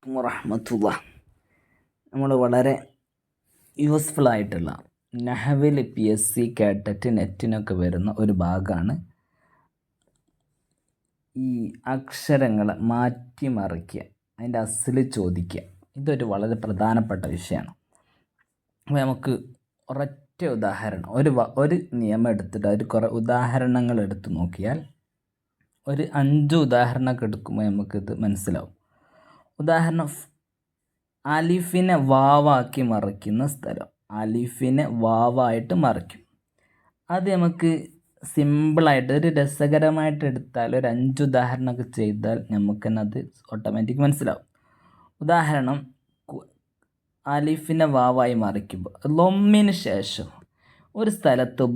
അലൈക്കും വറഹ്മത്തുള്ളാഹി. നമ്മൾ വളരെ യൂസ്ഫുൾ ആയിട്ടുള്ള നഹ്വിൽ PSC കേട്ടിട്ട് നെറ്റിനൊക്കെ വരുന്ന ഒരു ഭാഗമാണ് ഈ അക്ഷരങ്ങളെ മാറ്റിമറിക്കുക, അതിൻ്റെ അസ്ല് ചോദിക്കുക. ഇതൊരു വളരെ പ്രധാനപ്പെട്ട വിഷയമാണ്. അപ്പോൾ നമുക്ക് ഒരൊറ്റ ഉദാഹരണം, ഒരു നിയമം എടുത്തിട്ട് അതിൽ കുറേ ഉദാഹരണങ്ങൾ എടുത്ത് നോക്കിയാൽ ഒരു 5 ഉദാഹരണമൊക്കെ എടുക്കുമ്പോൾ നമുക്കിത് മനസ്സിലാവും. ഉദാഹരണം, അലിഫിനെ വാവാക്കി മറിക്കുന്ന സ്ഥലം. അലിഫിനെ വാവായിട്ട് മറിക്കും. അത് നമുക്ക് സിമ്പിളായിട്ട് ഒരു രസകരമായിട്ട് എടുത്താൽ ഒരു 5 ഉദാഹരണമൊക്കെ ചെയ്താൽ നമുക്ക് തന്നെ അത് ഓട്ടോമാറ്റിക് മനസ്സിലാവും. ഉദാഹരണം, അലിഫിനെ വാവായി മറിക്കുമ്പോൾ ലൊമ്മിന് ശേഷം ഒരു സ്ഥലത്ത്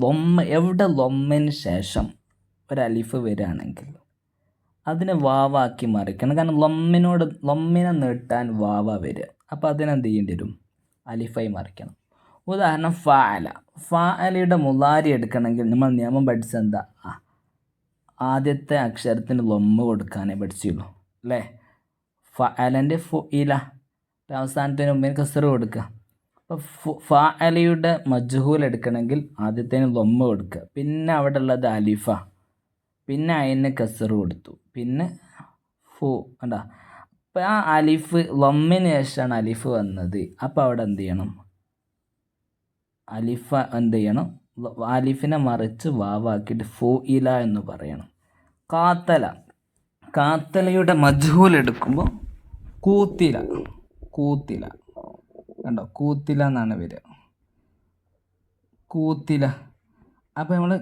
എവിടെ ലൊമ്മിന് ശേഷം ഒരു അലിഫ് വരികയാണെങ്കിൽ അതിനെ വാവാക്കി മറിക്കണം. കാരണം ലൊമ്മിനെ നീട്ടാൻ വാവ വരിക, അപ്പോൾ അതിനെന്ത് ചെയ്യേണ്ടി വരും? അലിഫായി മറിക്കണം. ഉദാഹരണം, ഫഅലയുടെ മുളാരി എടുക്കണമെങ്കിൽ നമ്മൾ നിയമം പഠിച്ചത് എന്താ? ആദ്യത്തെ അക്ഷരത്തിന് ലൊമ്മ് കൊടുക്കാനേ പഠിച്ചുള്ളൂ അല്ലേ? ഫഅലൻ്റെ ഫുഇല, അവസാനത്തിന് മുമ്പിന് കസ്റ് കൊടുക്കുക. അപ്പോൾ ഫഅലയുടെ മജ്ഹൂൽ എടുക്കണമെങ്കിൽ ആദ്യത്തേന് ലൊമ്മ് കൊടുക്കുക, പിന്നെ അവിടെ ഉള്ളത് അലിഫ, പിന്നെ അതിന് കസ്റ് കൊടുത്തു, പിന്നെ ഫു കണ്ടാ. അപ്പോൾ ആ അലിഫ് ലൊമ്മിന് ശേഷമാണ് അലിഫ് വന്നത്. അപ്പോൾ അവിടെ എന്ത് ചെയ്യണം? അലിഫിനെ മറിച്ച് വാവാക്കിയിട്ട് ഫുഇല എന്ന് പറയണം. കാത്തലയുടെ മജ്ഹൂൽ എടുക്കുമ്പോൾ കൂത്തില കണ്ടോ, കൂത്തില എന്നാണ് വരിക, കൂത്തില. അപ്പോൾ നമ്മൾ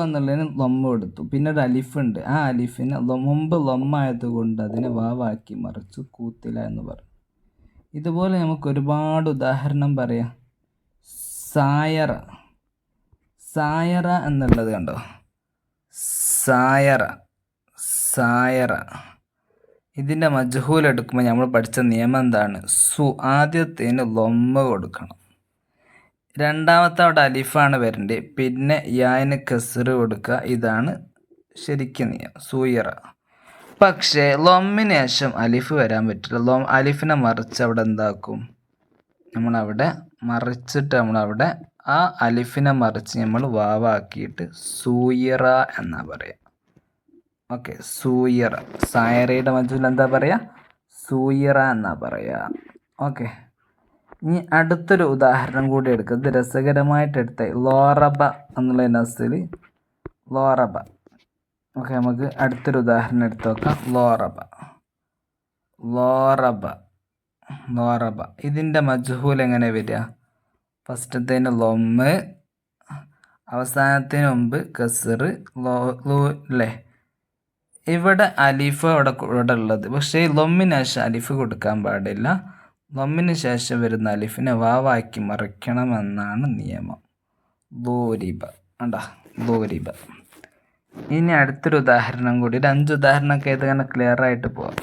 എന്നുള്ളതിന് ലൊമ്മ കൊടുത്തു, പിന്നെ ഒരു അലിഫുണ്ട്, ആ അലിഫിനെ മുമ്പ് ലൊമ്മായതുകൊണ്ട് അതിനെ വാവാക്കി മറിച്ചു കൂത്തില എന്ന് പറയും. ഇതുപോലെ നമുക്ക് ഒരുപാട് ഉദാഹരണം പറയാം. സായറ എന്നുള്ളത് കണ്ടോ, സായറ ഇതിൻ്റെ മജ്ഹൂൽ എടുക്കുമ്പോൾ നമ്മൾ പഠിച്ച നിയമം എന്താണ്? ആദ്യത്തേന് ലൊമ്മ കൊടുക്കണം, രണ്ടാമത്തെ അവിടെ അലിഫാണ് വരേണ്ടത്, പിന്നെ യാന് കസ്റ് കൊടുക്കുക. ഇതാണ് ശരിക്കും നിയമം, സൂയറ. പക്ഷേ ലൊമ്മിന് ശേഷം അലിഫ് വരാൻ പറ്റില്ല. അലിഫിനെ മറിച്ച് അവിടെ എന്താക്കും? നമ്മളവിടെ മറിച്ചിട്ട് നമ്മളവിടെ ആ അലിഫിനെ മറിച്ച് നമ്മൾ വാവാക്കിയിട്ട് സൂയിറ എന്നാ പറയുക. ഓക്കെ, സൂയിറ. സായറയുടെ മജ്ഹൂൽ എന്താ പറയുക? സൂയിറ എന്നാ പറയുക. ഓക്കെ, ഇനി അടുത്തൊരു ഉദാഹരണം കൂടി എടുക്കുക. ഇത് രസകരമായിട്ട് എടുത്ത ലോറബ എന്നുള്ള നസിൽ ലോറബ. ഓക്കെ, നമുക്ക് അടുത്തൊരു ഉദാഹരണം എടുത്ത് നോക്കാം. ലോറബ ഇതിൻ്റെ മജ്ഹൂൽ എങ്ങനെ വരിക? ഫസ്റ്റത്തേന് ലൊമ്മ്, അവസാനത്തിന് മുമ്പ് കസ്റ് അല്ലേ? ഇവിടെ അലിഫ് ഇവിടെ ഉള്ളത്, പക്ഷേ ലൊമ്മിന് ശേഷം അലിഫ് കൊടുക്കാൻ പാടില്ല. ലൊമ്മിന് ശേഷം വരുന്ന അലിഫിനെ വാവാക്കി മറിക്കണമെന്നാണ് നിയമം. ലൂരിബ. ഇനി അടുത്തൊരു ഉദാഹരണം കൂടി, ഒരു 5 ഉദാഹരണമൊക്കെ ഇത് അങ്ങനെ ക്ലിയർ ആയിട്ട് പോവാം.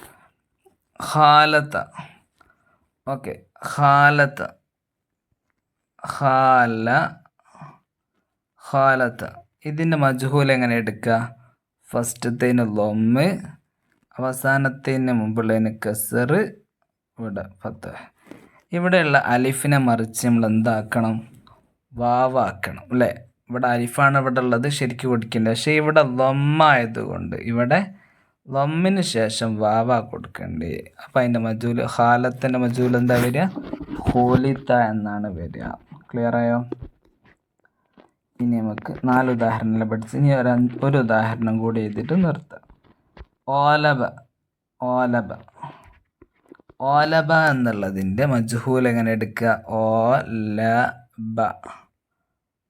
ഖാലത്ത ഇതിൻ്റെ മജ്ഹൂൽ എങ്ങനെ എടുക്കുക? ഫസ്റ്റത്തേന് ലൊമ്മ്, അവസാനത്തേന് മുമ്പുള്ളതിന് കസ്റ്, ഇവിടെ ഫത്ഹ്. ഇവിടെയുള്ള അലിഫിനെ മറിച്ച് നമ്മൾ എന്താക്കണം? വാവാക്കണം അല്ലേ? ഇവിടെ അലിഫാണ് ഇവിടെ ഉള്ളത്, ശരിക്കും കൊടുക്കേണ്ടത്. പക്ഷേ ഇവിടെ ലൊമ്മായതുകൊണ്ട് ഇവിടെ ലൊമ്മിന് ശേഷം വാവ കൊടുക്കണ്ടേ. അപ്പം അതിൻ്റെ മജ്ഹൂൽ, ഖാലത്തിൻ്റെ മജ്ഹൂൽ എന്താ വരിക? ഖുലിത എന്നാണ് വരിക. ക്ലിയർ ആയോ? ഇനി നമുക്ക് 4 ഉദാഹരണങ്ങൾ പഠിച്ച് ഇനി ഒരു ഉദാഹരണം കൂടി എഴുതിയിട്ട് നിർത്താം. ഓലബ എന്നുള്ളതിൻ്റെ മജ്ഹൂൽ എങ്ങനെ എടുക്കുക?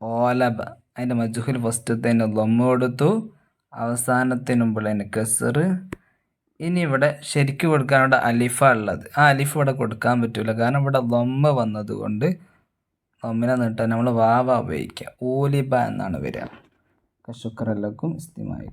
ഓലബ അതിൻ്റെ മജ്ഹൂൽ ഫസ്റ്റത്തേന് ലൊമ്മ കൊടുത്തു, അവസാനത്തിന് മുമ്പുള്ളതിന് കസ്റ്. ഇനി ഇവിടെ ശരിക്കും കൊടുക്കാൻ ഇവിടെ അലിഫ ഉള്ളത്, ആ അലിഫ് ഇവിടെ കൊടുക്കാൻ പറ്റില്ല, കാരണം ഇവിടെ ലൊമ്മ വന്നതുകൊണ്ട് ലൊമ്മിനെ നീട്ടാൻ നമ്മൾ വാവ ഉപയോഗിക്കുക. ഊലിബ എന്നാണ് വരിക. ശുക്രൻ ലക്കും ഇസ്തിമായി.